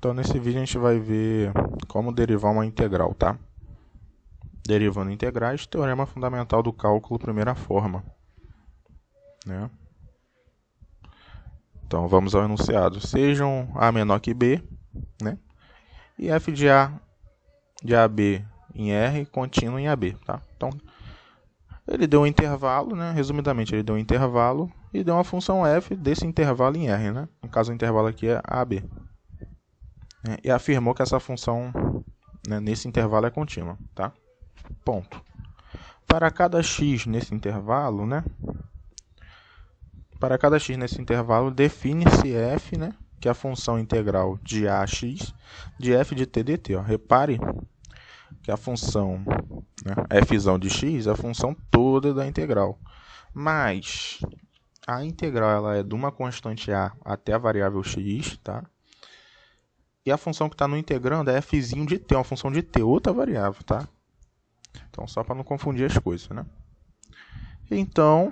Então nesse vídeo a gente vai ver como derivar uma integral, tá? Derivando integrais, teorema fundamental do cálculo, primeira forma, né? Então vamos ao enunciado. Sejam A menor que B, né? E f de AB em R contínuo em AB, tá? Então ele deu um intervalo, né? Resumidamente, ele deu um intervalo e deu uma função f desse intervalo em R, né? No caso, o intervalo aqui é AB. E afirmou que essa função, né, nesse intervalo é contínua, tá? Ponto. Para cada x nesse intervalo, né? Para cada x nesse intervalo, define-se f, né? Que é a função integral de ax de f de t dt. Ó. Repare que a função, né, f de x é a função toda da integral. Mas a integral ela é de uma constante a até a variável x, tá? E a função que está no integrando é f de t, uma função de t, outra variável, tá? Então, só para não confundir as coisas, né? Então,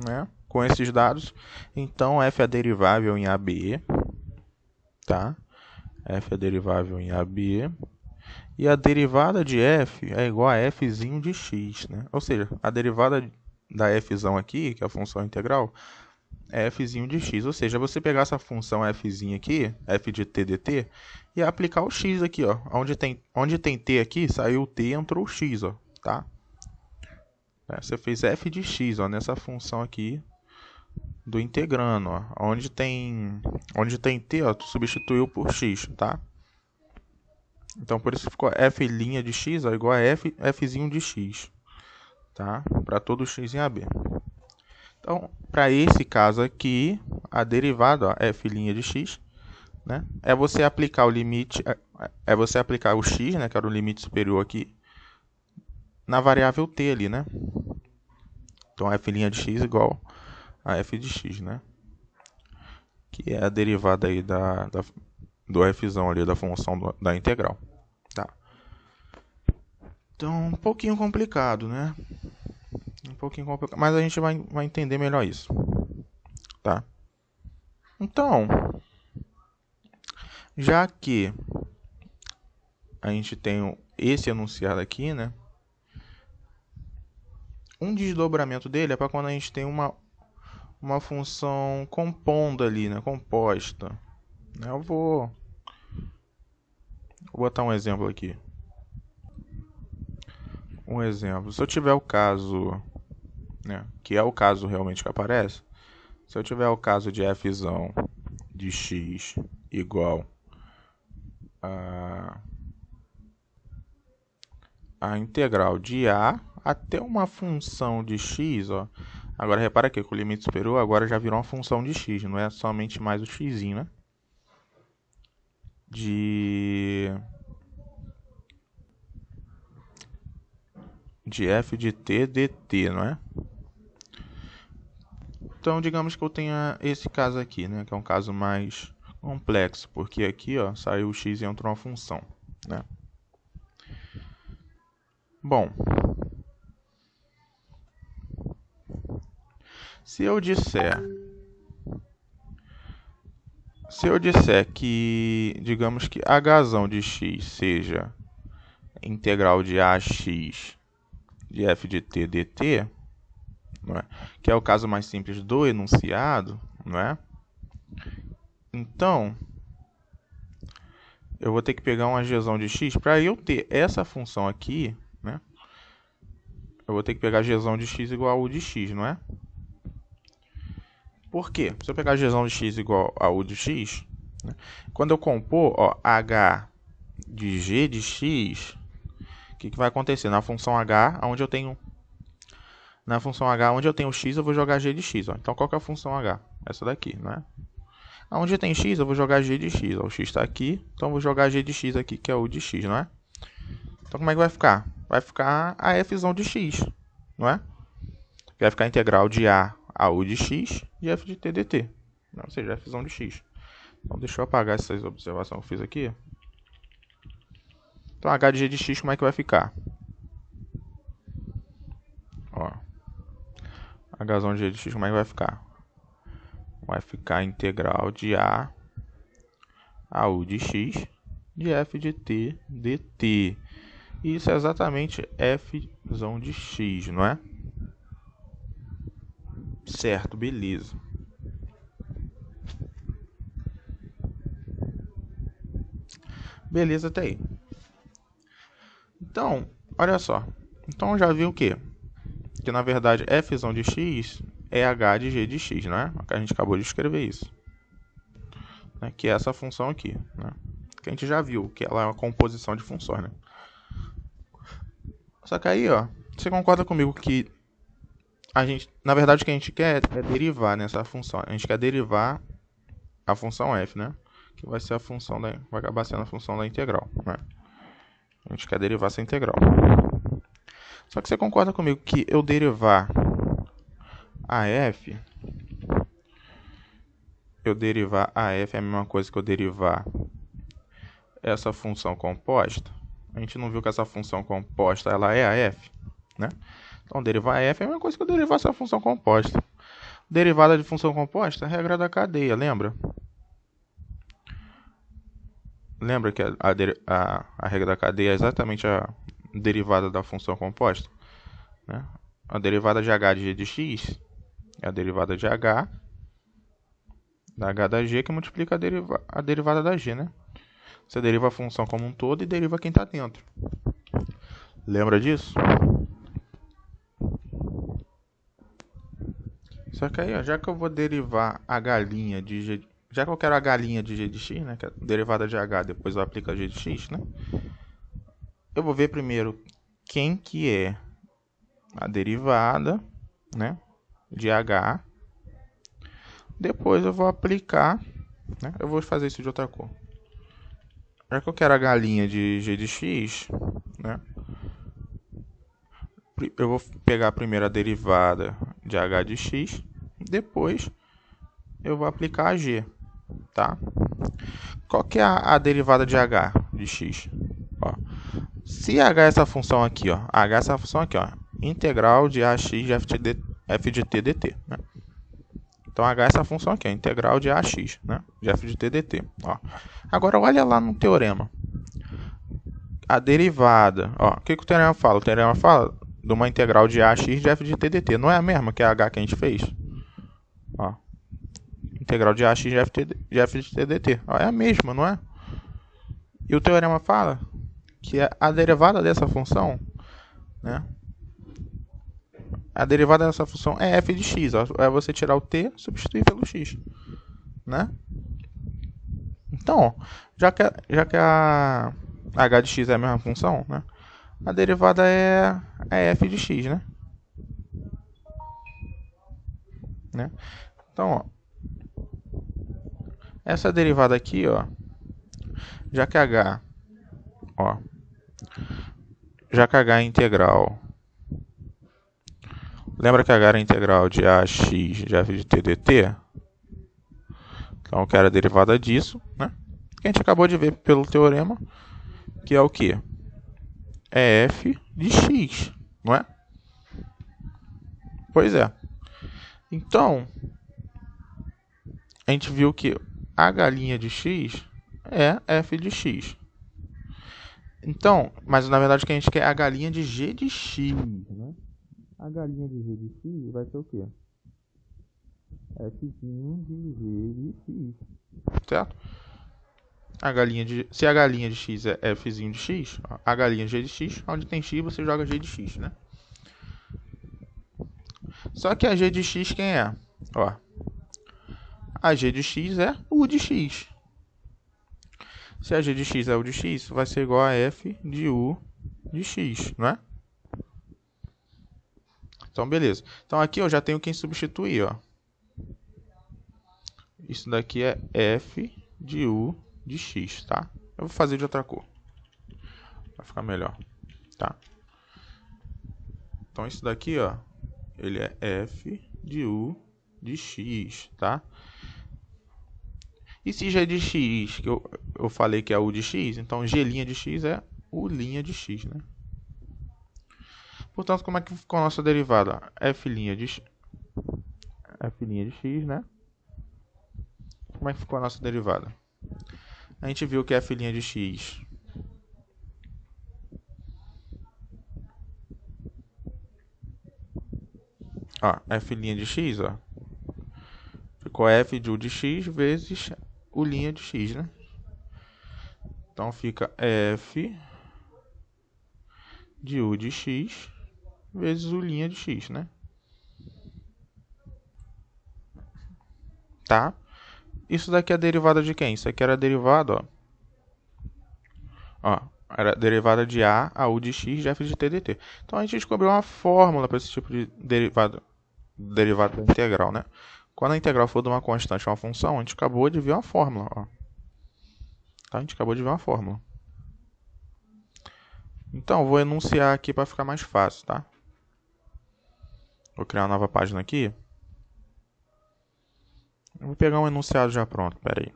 né, com esses dados, então f é derivável em AB, tá? F é derivável em AB. E a derivada de f é igual a f de x, né? Ou seja, a derivada da f aqui, que é a função integral, é f de x. Ou seja, você pegar essa função f aqui, f de t dt, e aplicar o x aqui, ó. Onde tem t aqui, saiu o t e entrou o x, ó, tá? Você fez f de x, ó, nessa função aqui do integrando, ó. Onde tem t, ó, tu substituiu por x, tá? Então, por isso ficou f' de x ó, igual a f de x, tá? Para todo x em AB. Então, para esse caso aqui, a derivada, ó, f' de x, né, é você aplicar o limite, é você aplicar o x, né, que era o limite superior aqui, na variável t ali, né? Então, f' de x igual a f de x, né? Que é a derivada aí do f ali, da função da integral. Tá? Então, um pouquinho complicado, né? Um pouquinho complicado, mas a gente vai entender melhor isso. Tá? Então, já que a gente tem esse enunciado aqui, né? Um desdobramento dele é para quando a gente tem uma função compondo ali, né? Composta. Eu vou botar um exemplo aqui. Um exemplo. Se eu tiver o caso, né, que é o caso realmente que aparece, se eu tiver o caso de f de x igual a integral de a até uma função de x, ó. Agora repara aqui que o limite superior agora já virou uma função de x, não é somente mais o x, né? De f de t dt, não é? Então, digamos que eu tenha esse caso aqui, né, que é um caso mais complexo, porque aqui, ó, saiu o x e entrou uma função, né? Bom, se eu disser que, digamos que a razão de x seja integral de ax de f de t dt, não é? Que é o caso mais simples do enunciado, não é? Então, eu vou ter que pegar uma gzão de x para eu ter essa função aqui, né? Eu vou ter que pegar gzão de x igual a u de x, não é? Por quê? Se eu pegar gzão de x igual a u de x, né? Quando eu compor, ó, h de g de x, o que vai acontecer? Na função h, onde eu tenho x, eu vou jogar g de x. Ó. Então, qual que é a função h? Essa daqui, né? Onde tem x, eu vou jogar g de x. Ó. O x está aqui, então eu vou jogar g de x aqui, que é u de x, não é? Então, como é que vai ficar? Vai ficar a f de x, não é? Vai ficar a integral de a u de x de f de t dt. Ou seja, f de x. Então, deixa eu apagar essas observações que eu fiz aqui. Então, h de g de x, como é que vai ficar? Ó. H de g de x, como é que vai ficar? Vai ficar a integral de a a u de x de f de t dt. Isso é exatamente f de x, não é? Certo, beleza. Beleza até aí. Então, olha só. Então já viu o quê? Que na verdade f de x é h de g de x, né? A gente acabou de escrever isso. Né? Que é essa função aqui, né? Que a gente já viu, que ela é uma composição de funções, né? Só que aí, ó, você concorda comigo que a gente, na verdade, o que a gente quer é derivar nessa função. A gente quer derivar a função f, né? Que vai ser a função da, vai acabar sendo a função da integral, né? A gente quer derivar essa integral. Só que você concorda comigo que eu derivar a f, é a mesma coisa que eu derivar essa função composta? A gente não viu que essa função composta ela é a f, né? Então, derivar a f é a mesma coisa que eu derivar essa função composta. Derivada de função composta, regra da cadeia, lembra? Lembra que a regra da cadeia é exatamente a derivada da função composta? Né? A derivada de h de g de x é a derivada de h da g que multiplica a derivada da g, né? Você deriva a função como um todo e deriva quem está dentro. Lembra disso? Só que aí, ó, já que eu vou derivar a galinha de g... Já que eu quero a galinha de g de x, né? Que é derivada de h, depois eu aplico a g de x, né? Eu vou ver primeiro quem que é a derivada, né? De h. Depois eu vou aplicar, né? Eu vou fazer isso de outra cor. Já que eu quero a galinha de g de x, né? Eu vou pegar primeiro a derivada de h de x, depois eu vou aplicar a g, tá? Qual que é a derivada de h de x? Ó, se h é essa função aqui, ó, h é essa função aqui, ó, integral de ax de f de t dt, né? Então h é essa função aqui, ó, integral de ax, né, de f de t dt. Ó. Agora olha lá no teorema. A derivada, ó, o que o teorema fala? O teorema fala de uma integral de ax de f de t dt. Não é a mesma que a h que a gente fez? Ó. Integral de ax de f de t dt. Ó, é a mesma, não é? E o teorema fala que a derivada dessa função, né? A derivada dessa função é f de x. Ó, é você tirar o t e substituir pelo x, né? Então, já que a h de x é a mesma função, né? A derivada é f de x, né? Então, ó, essa derivada aqui, ó, já que h, ó, já que h é integral, lembra que h era integral de ax de f de t dt? Então, eu quero a derivada disso, né? Que a gente acabou de ver pelo teorema, que é o quê? É f de x, não é? Pois é. Então, a gente viu que a galinha de x é f de x. Então, mas na verdade o que a gente quer é a galinha de g de x, né? A galinha de g de x vai ser o quê? F de g de x, certo? Se a galinha de x é f de x, a galinha de g de x, onde tem x você joga g de x, né? Só que a g de x quem é? Ó, a g de x é u de x. Se a g de x é u de x, vai ser igual a f de u de x, não é? Então, beleza. Então, aqui eu já tenho quem substituir, ó. Isso daqui é f de u de x, tá? Eu vou fazer de outra cor, vai ficar melhor, tá? Então, isso daqui, ó, ele é f de u de x, tá? E se g de x, que eu falei que é u de x, então g' de x é u' de x, né? Portanto, como é que ficou a nossa derivada? F' de x, né? Como é que ficou a nossa derivada? a gente viu que f' de x f' de x, ficou f de u de x vezes u' de x, né? Então fica f de u de x vezes u' de x, né? Tá? Isso daqui é a derivada de quem? Isso aqui era a derivada, era a derivada de a u de x de f de t dt. Então a gente descobriu uma fórmula para esse tipo de derivada integral, né? Quando a integral for de uma constante ou uma função, a gente acabou de ver uma fórmula, Tá? A gente acabou de ver uma fórmula. Então, eu vou enunciar aqui para ficar mais fácil, tá? Vou criar uma nova página aqui. Eu vou pegar um enunciado já pronto, peraí.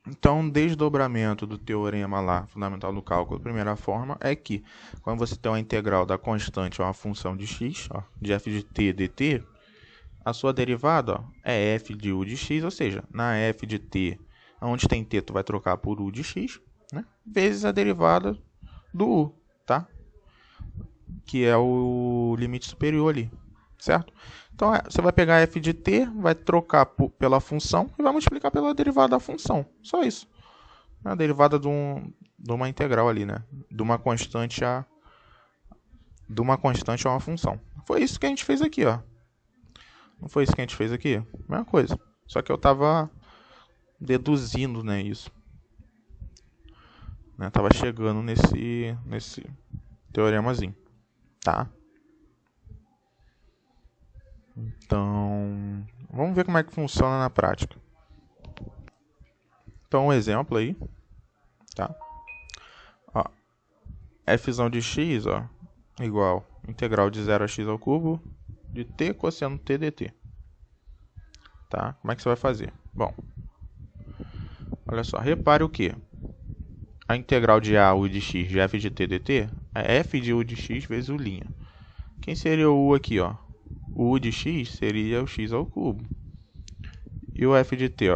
Então, desdobramento do teorema lá, fundamental do cálculo, primeira forma, é que quando você tem uma integral da constante ou uma função de x, de f de t dt, a sua derivada é f de u de x, ou seja, na f de t, onde tem t, tu vai trocar por u de x, né? Vezes a derivada do u, tá? Que é o limite superior ali, certo? Então, você vai pegar f de t, vai trocar pela função e vai multiplicar pela derivada da função. Só isso. A derivada de uma integral ali, né? De uma constante a uma função. Foi isso que a gente fez aqui, ó. Não foi isso que a gente fez aqui? Mesma coisa. Só que eu estava deduzindo, né, isso. Né? Tava chegando nesse teoremazinho, tá? Então, vamos ver como é que funciona na prática. Então, um exemplo aí, tá? F de x, igual integral de 0 a x ao cubo de t cosseno t dt. Tá? Como é que você vai fazer? Bom, olha só, repare o que? A integral de a u de x de f de t dt é f de u de x vezes u'. Quem seria o u aqui, ó? O u de x seria o x ao cubo. E o f de t,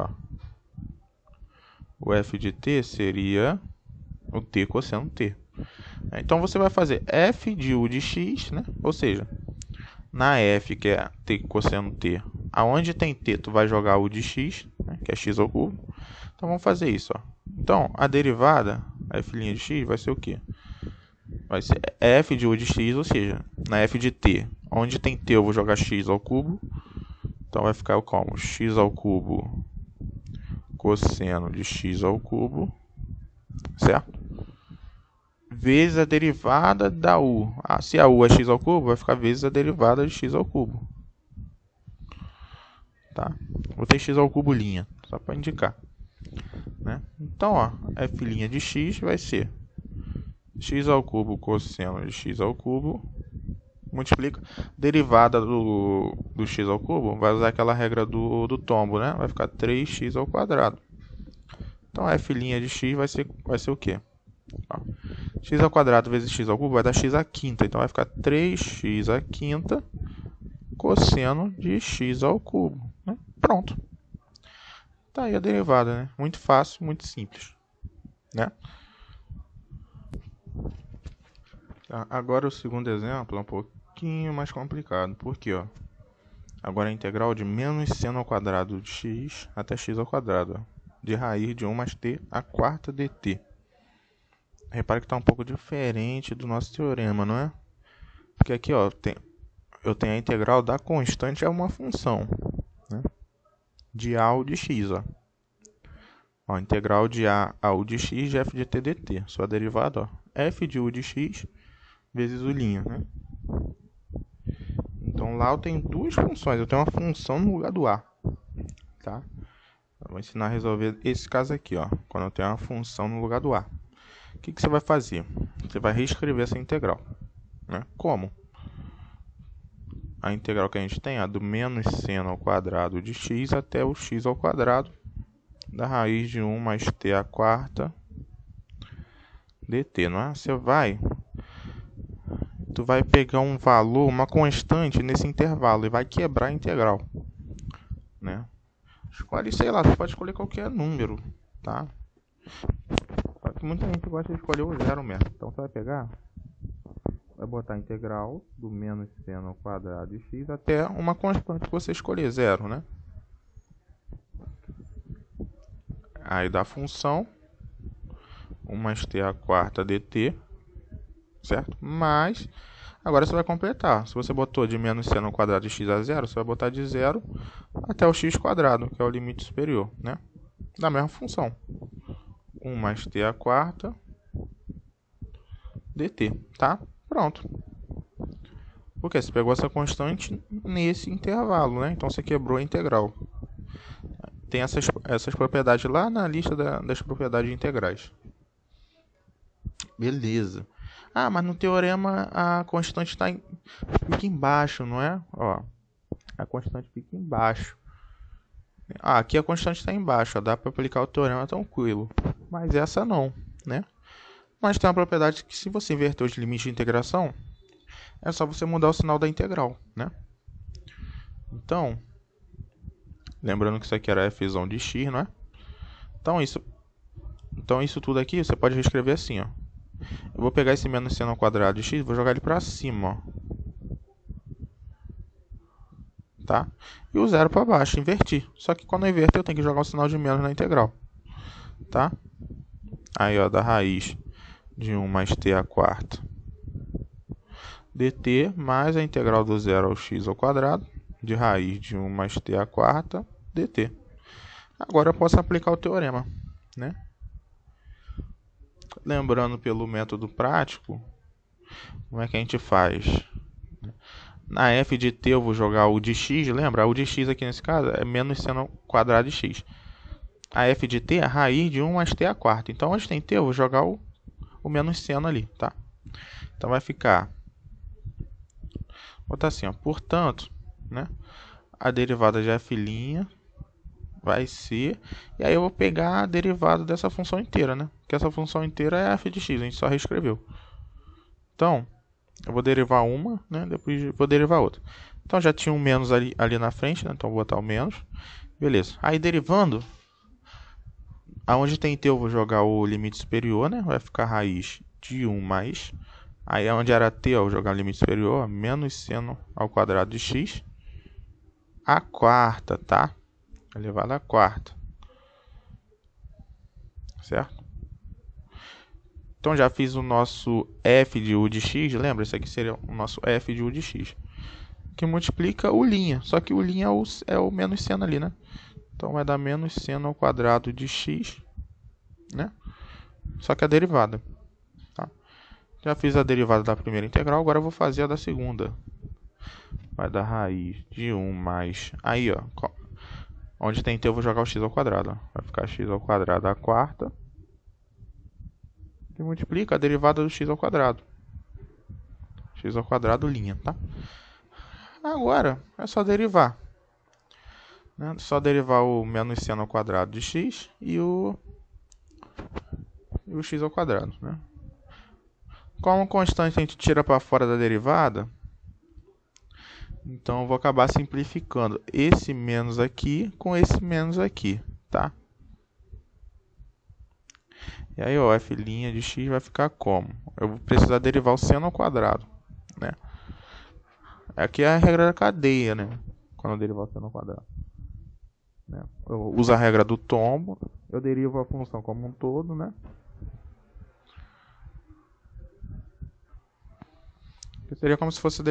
O f de t seria o t cosseno t. Então, você vai fazer f de u de x, né? Ou seja, na f, que é t cosseno t, aonde tem t, tu vai jogar u de x, né? Que é x ao cubo. Então, vamos fazer isso, Então, a derivada, f' de x, vai ser o quê? Vai ser f de u de x, ou seja, na f de t, onde tem t, eu vou jogar x ao cubo. Então, vai ficar como? X ao cubo cosseno de x ao cubo, certo? Vezes a derivada da u. Se a u é x ao cubo, vai ficar vezes a derivada de x ao cubo. Tá? Vou ter x ao cubo linha, só para indicar. Né? Então, f' de x vai ser x ao cubo cosseno de x ao cubo, multiplica, derivada do x ao cubo, vai usar aquela regra do tombo, né? Vai ficar 3x ao quadrado. Então, f' de x vai ser o quê? X ao quadrado vezes x ao cubo vai dar x à quinta. Então, vai ficar 3x à quinta cosseno de x ao cubo. Né? Pronto. Tá aí a derivada, né? Muito fácil, muito simples. Né? Agora o segundo exemplo é um pouquinho mais complicado. Por quê? Agora a integral de menos seno ao quadrado de x até x ao quadrado. De raiz de 1 mais t à quarta dt. Repare que está um pouco diferente do nosso teorema, não é? Porque aqui, eu tenho a integral da constante a uma função, né? De a u de x, a integral de a u de x de f de t dt. Sua derivada, f de u de x vezes u', né? Então, lá eu tenho duas funções. Eu tenho uma função no lugar do a, tá? Eu vou ensinar a resolver esse caso aqui, quando eu tenho uma função no lugar do a. O que você vai fazer? Você vai reescrever essa integral. Né? Como? A integral que a gente tem é do menos seno ao quadrado de x até o x ao quadrado da raiz de 1 mais t à quarta dt, não é? Tu vai pegar um valor, uma constante nesse intervalo e vai quebrar a integral. Né? Escolhe, sei lá, você pode escolher qualquer número, tá? Só que muita gente gosta de escolher o zero mesmo. Então você vai pegar, vai botar a integral do menos seno ao quadrado de x até uma constante que você escolher, zero, né? Aí da função 1 mais t a quarta dt, certo? Mas, agora você vai completar. Se você botou de menos seno ao quadrado de x a zero, você vai botar de zero até o x quadrado, que é o limite superior, né? Da mesma função. 1 mais t a quarta dt, tá? Pronto. Porque você pegou essa constante nesse intervalo, né? Então você quebrou a integral. Tem essas propriedades lá na lista das propriedades integrais. Beleza. Ah, mas no teorema a constante fica embaixo, não é? Ó, a constante fica embaixo. Ah, aqui a constante está embaixo, ó, dá para aplicar o teorema tranquilo. Mas essa não, né? Mas tem uma propriedade que, se você inverter os limites de integração, é só você mudar o sinal da integral, né? Então, lembrando que isso aqui era f de x, não é? Então isso tudo aqui você pode reescrever assim, ó. Eu vou pegar esse menos seno ao quadrado de x e vou jogar ele para cima, ó. Tá? E o zero para baixo, invertir. Só que quando eu inverter, eu tenho que jogar o sinal de menos na integral. Tá? Aí, ó, da raiz de 1 mais t a quarta dt mais a integral do zero ao x ao quadrado de raiz de 1 mais t a quarta dt. Agora eu posso aplicar o teorema, né? Lembrando pelo método prático, como é que a gente faz? Na f de t eu vou jogar o de x, lembra? O de x aqui nesse caso é menos seno ao quadrado de x. A f de t é a raiz de 1 mais t a quarta. Então, onde tem t, eu vou jogar o menos seno ali, tá? Então, vai ficar... Vou botar assim, ó. Portanto, né? A derivada de f' vai ser... E aí eu vou pegar a derivada dessa função inteira, né? Que essa função inteira é f de x, a gente só reescreveu. Então, eu vou derivar uma, né? Depois vou derivar outra. Então, já tinha um menos ali na frente, né? Então, vou botar o menos. Beleza. Aí, derivando... Aonde tem t eu vou jogar o limite superior, né? Vai ficar raiz de 1 mais... Aí onde era t eu vou jogar o limite superior, menos seno ao quadrado de x. A quarta, tá? Elevado à quarta. Certo? Então já fiz o nosso f de u de x. Lembra? Isso aqui seria o nosso f de u de x. Que multiplica o linha. Só que o linha é o menos seno ali, né? Então vai dar menos seno ao quadrado de x, né? Só que a derivada. Tá? Já fiz a derivada da primeira integral, agora eu vou fazer a da segunda. Vai dar raiz de 1 mais... Aí, ó. Onde tem t eu vou jogar o x ao quadrado. Vai ficar x ao quadrado à quarta. Que multiplica a derivada do x ao quadrado. X ao quadrado, linha, tá? Agora, é só derivar. Né? Só derivar o menos seno ao quadrado de x e o x ao quadrado, né? Como constante a gente tira para fora da derivada, então eu vou acabar simplificando esse menos aqui com esse menos aqui, tá? E aí, ó, f' de x vai ficar como? Eu vou precisar derivar o seno ao quadrado, né? Aqui é a regra da cadeia, né? Quando eu derivar o seno ao quadrado. Né? Eu uso a regra do tombo, eu derivo a função como um todo, né? Que seria como se fosse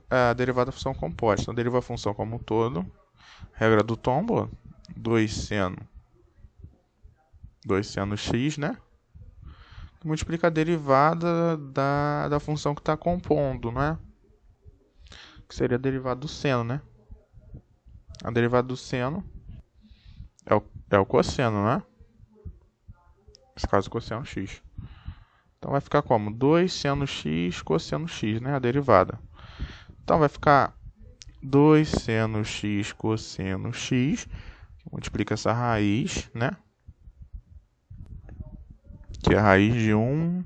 a derivada da função composta. Eu derivo a função como um todo, regra do tombo, 2 seno x, né? Que multiplica a derivada da função que está compondo, né? Que seria a derivada do seno, né? A derivada do seno é o cosseno, né? Nesse caso, o cosseno x. Então, vai ficar como? 2 seno x cosseno x, né? A derivada. Então, vai ficar 2 seno x cosseno x, que multiplica essa raiz, né? Que é a raiz de 1...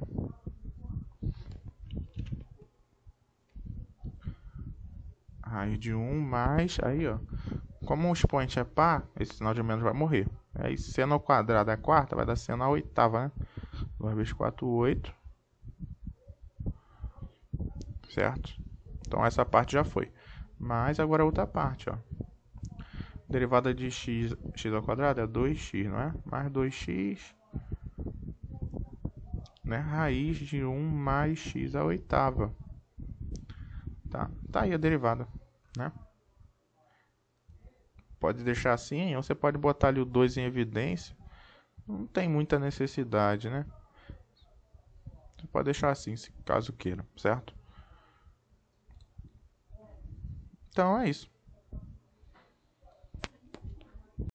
Raiz de 1 mais... Aí, ó. Como o expoente é par, esse sinal de menos vai morrer, Aí seno ao quadrado é a quarta, vai dar seno à oitava, né? 2 vezes 4, 8. Certo? Então essa parte já foi. Mas agora a outra parte, ó. Derivada de x ao quadrado é 2x, não é? Mais 2x, né? Raiz de 1 mais x à oitava. Tá aí a derivada, né? Pode deixar assim, ou você pode botar ali o 2 em evidência. Não tem muita necessidade, né? Você pode deixar assim, caso queira, certo? Então é isso.